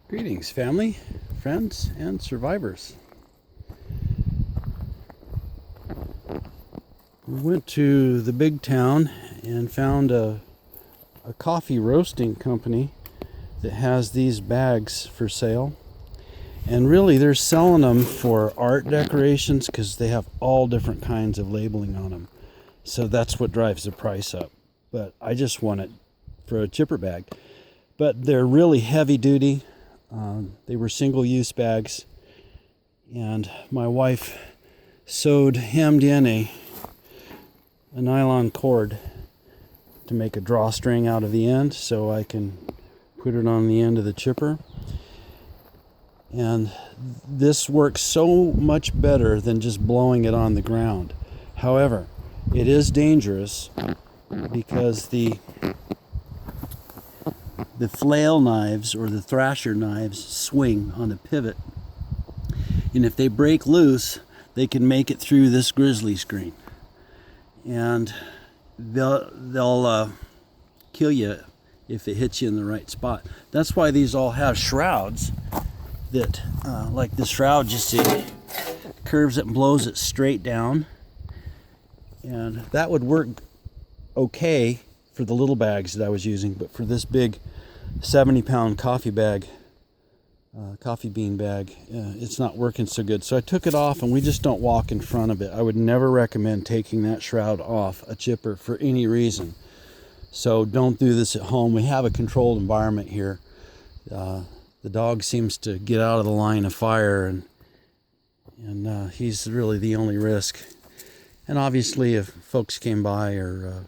Greetings, family, friends, and survivors. We went to the big town and found a coffee roasting company that has these bags for sale. And really, they're selling them for art decorations because they have all different kinds of labeling on them. So that's what drives the price up. But I just want it for a chipper bag. But they're really heavy duty. They were single-use bags, and my wife hemmed in a nylon cord to make a drawstring out of the end so I can put it on the end of the chipper. And this works so much better than just blowing it on the ground. However, it is dangerous because the flail knives or the thrasher knives swing on a pivot, and if they break loose, they can make it through this grizzly screen, and they'll kill you if it hits you in the right spot. That's why these all have shrouds that, like this shroud, just see, curves it and blows it straight down, and that would work okay for the little bags that I was using, but for this big 70-pound coffee bean bag, it's not working so good. So I took it off, and we just don't walk in front of it. I would never recommend taking that shroud off a chipper for any reason. So don't do this at home. We have a controlled environment here. The dog seems to get out of the line of fire, and he's really the only risk. And obviously, if folks came by or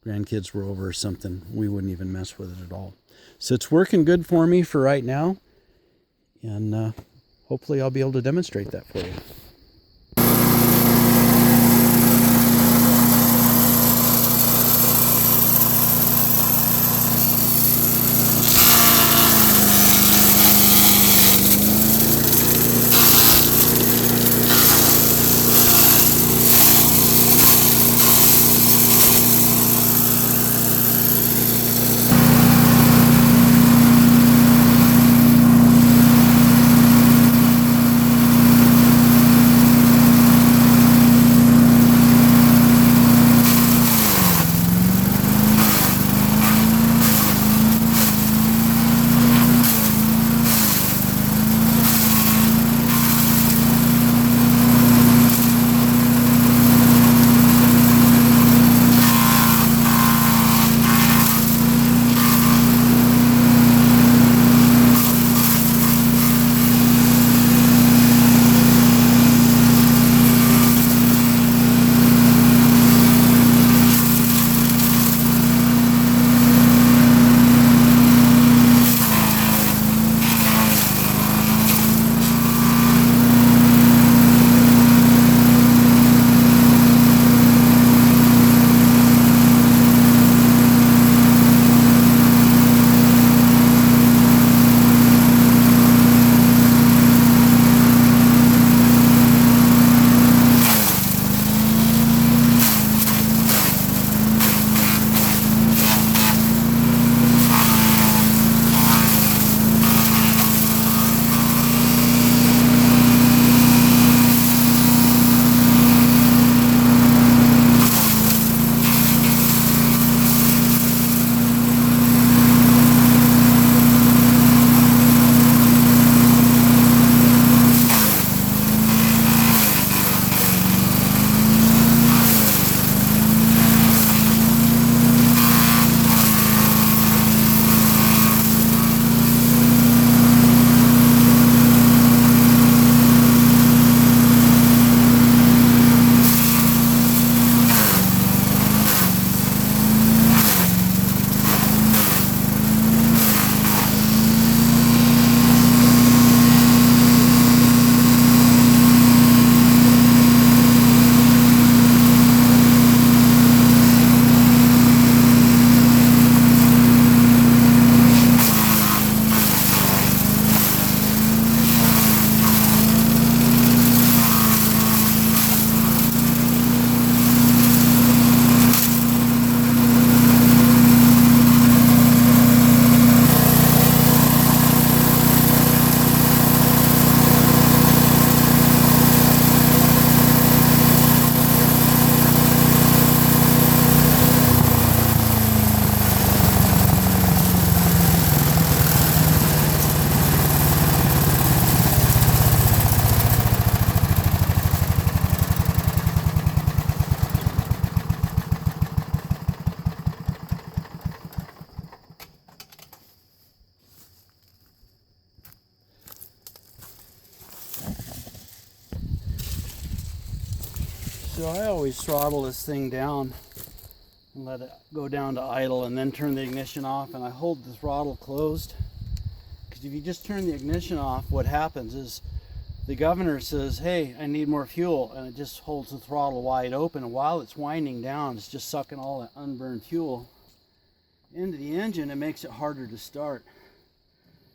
grandkids were over or something, we wouldn't even mess with it at all. So it's working good for me for right now, and hopefully I'll be able to demonstrate that for you. So I always throttle this thing down and let it go down to idle and then turn the ignition off, and I hold the throttle closed. Because if you just turn the ignition off, what happens is the governor says, hey, I need more fuel, and it just holds the throttle wide open, and while it's winding down, it's just sucking all that unburned fuel into the engine. It makes it harder to start.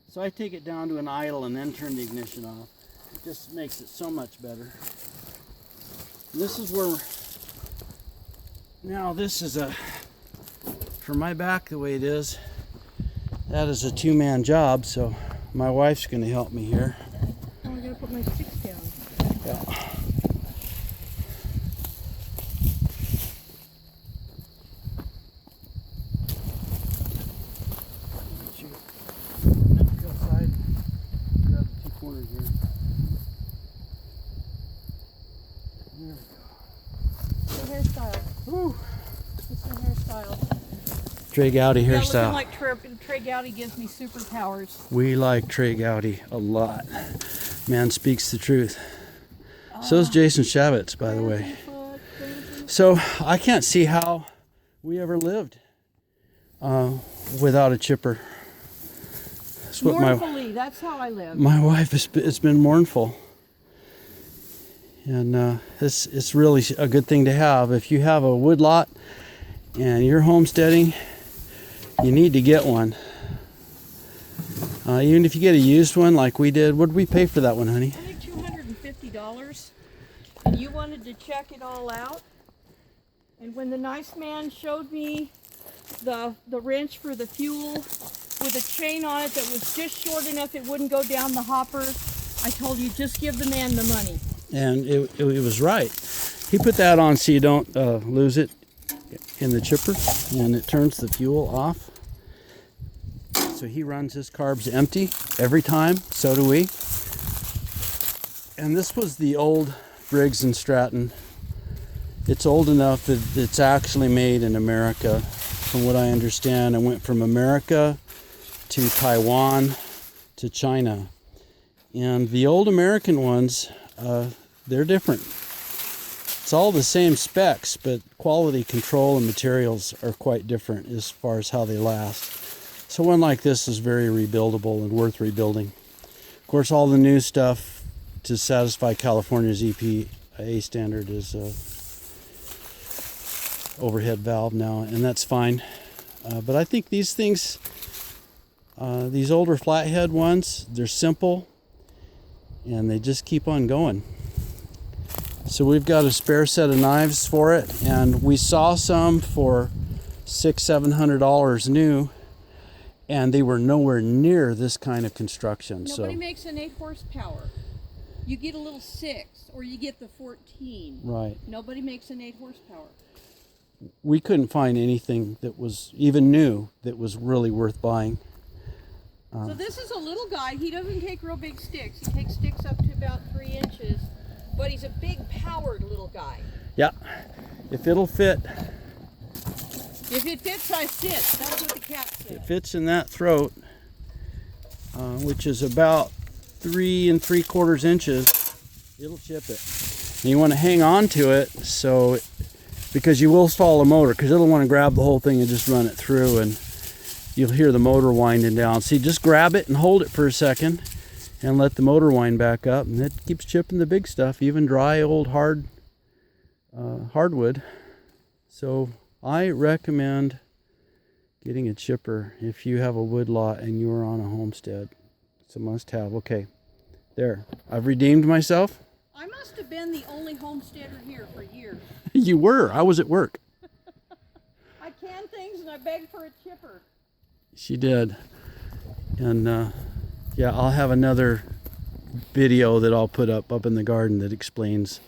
So I take it down to an idle and then turn the ignition off. It just makes it so much better. And this is where, now this is for my back the way it is, that is a two-man job, so my wife's going to help me here. Oh, I gotta put my sticks down. Yeah. Outside, grab the two corners here. There we go. It's a hairstyle. Woo. It's a hairstyle. Trey Gowdy Yeah, hairstyle. looking like Trey Gowdy gives me superpowers. We like Trey Gowdy a lot. Man speaks the truth. So is Jason Shavitz, by the way. So I can't see how we ever lived without a chipper. That's what Mournfully, that's how I live. my wife has been, it's been mournful. And it's really a good thing to have. If you have a woodlot and you're homesteading, you need to get one. Even if you get a used one like we did. What did we pay for that one, honey? I think $250. And you wanted to check it all out. And when the nice man showed me the wrench for the fuel with a chain on it that was just short enough it wouldn't go down the hopper, I told you, just give the man the money. And it was right. He put that on so you don't lose it in the chipper, and it turns the fuel off. So he runs his carbs empty every time. So do we. And this was the old Briggs & Stratton. It's old enough that it's actually made in America. From what I understand, it went from America to Taiwan to China. And the old American ones, they're different. It's all the same specs, but quality control and materials are quite different as far as how they last. So one like this is very rebuildable and worth rebuilding. Of course, all the new stuff to satisfy California's EPA standard is overhead valve now, and that's fine. But I think these things, these older flathead ones, they're simple and they just keep on going. So we've got a spare set of knives for it, and we saw some for $600-700 new, and they were nowhere near this kind of construction. Nobody makes an 8 horsepower. You get a little 6 or you get the 14. Right. Nobody makes an 8 horsepower. We couldn't find anything that was even new that was really worth buying. So this is a little guy. He doesn't take real big sticks. He takes sticks up to about 3 inches, but he's a big powered little guy. Yeah, if it'll fit. If it fits, I sit. That's what the cat said. It fits in that throat, which is about 3 3/4 inches. It'll chip it. And you want to hang on to it because you will stall the motor, because it'll want to grab the whole thing and just run it through, and you'll hear the motor winding down. See, just grab it and hold it for a second and let the motor wind back up, and it keeps chipping the big stuff, even dry old hardwood. So I recommend getting a chipper if you have a wood lot and you're on a homestead. It's a must-have. Okay, there. I've redeemed myself. I must have been the only homesteader here for years. You were. I was at work. I canned things and I begged for a chipper. She did. And yeah, I'll have another video that I'll put up in the garden that explains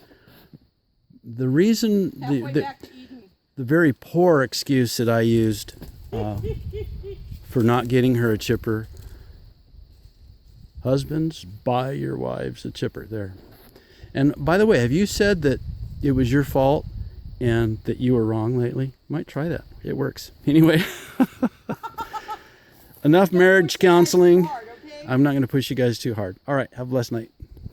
the reason, the very poor excuse that I used for not getting her a chipper. Husbands, buy your wives a chipper. There. And by the way, have you said that it was your fault and that you were wrong lately? You might try that. It works. Anyway, enough marriage counseling. I'm not going to push you guys too hard. All right, have a blessed night.